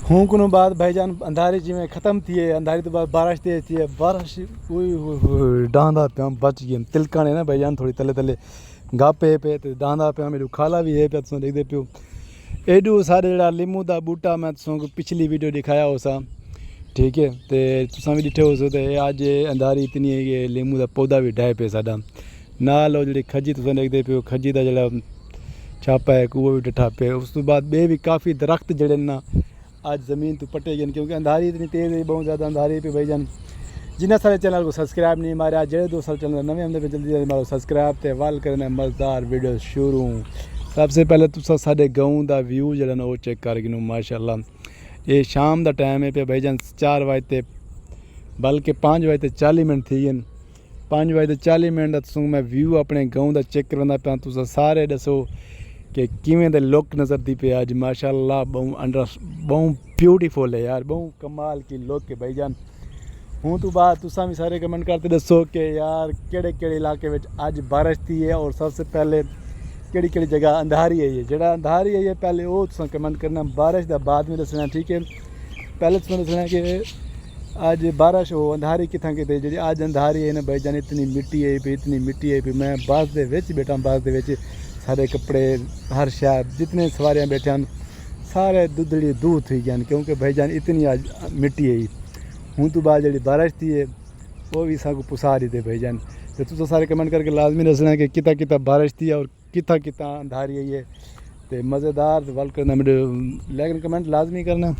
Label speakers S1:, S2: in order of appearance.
S1: हूँ को बाद भाईजान अंधारी जिमें ख़त्म थी है, अंधारी तो बाद बारिश तेज थी है, बारिश डांदा पे बच गए तिलकाने ना भाईजान थोड़ी तले तले गापे पे तो डांदा पे मेरे खाला भी है पे तुम देखते पियो एडू सारे जरा लीमू का बूटा मैं तुम पिछली वीडियो दिखाया हो सा ठीक है तो तुम भी डिठे हो सो तो अज अंधारी इतनी है कि लीमू का पौधा भी ढह पे साडा नाल जी खजी तुम देखते पियो खजी का जरा छापा है वो भी डिठा पे उस तो बाद बे भी काफ़ी दरख्त जड़े ना आज ज़मीन तो पटे गए क्योंकि अंधारी इतनी तेज़ है बहुत ज़्यादा अंधारी पे भाईजान जिन्हें सारे चैनल को सब्सक्राइब नहीं मारे आज जो सारे चैनल नवे हमने पे जल्दी मारो सब्सक्राइब ते वाल करना मज़ेदार वीडियो शुरू सबसे पहले तुम साढ़े गाँव का व्यू जरा वो चेक कर गिनो माशाल्लाह ये शाम का टाइम है पे भाईजान 4 बजे बल्कि 5 बजे 40 मिनट थी गए 5 बजे 40 मिनट तुम मैं व्यू अपने गाँव का चेक करना पाया तुम सारे दसो कि किमें द लुक नज़र दी पे आज माशाल्लाह बहुत ब्यूटीफुल है यार बहुत कमाल की लुक है भाईजान हूँ तो बात तुसा भी सारे कमेंट करते दसो कि यार केड़े इलाके में आज बारिश थी है और सबसे पहले केड़ी जगह अंधारी है ये जरा अंधारी है ये पहले वो तुसा कमेंट करना बारिश का बाद में दसना ठीक है पहले तुम दसना कि आज बारिश हो अंधारी कितना कितने जी आज अंधारी है ना भाईजान इतनी मिट्टी है पे इतनी मिट्टी है पे मैं बस दे विच बैठा बस दे सारे कपड़े हर शहर जितने सवारियाँ बैठे हैं सारे दुधड़ी दूर थी गए क्योंकि भाईजान इतनी आज मिट्टी है हूँ तो बाद जी बारिश थी है वो भी साकू पुसा रही थे भाईजान तो तुम सारे कमेंट करके लाजमी दसना कि कितना बारिश थी और कितना अंधारी है ये तो मज़ेदार वल करना मेरे लेकिन कमेंट लाजमी करना।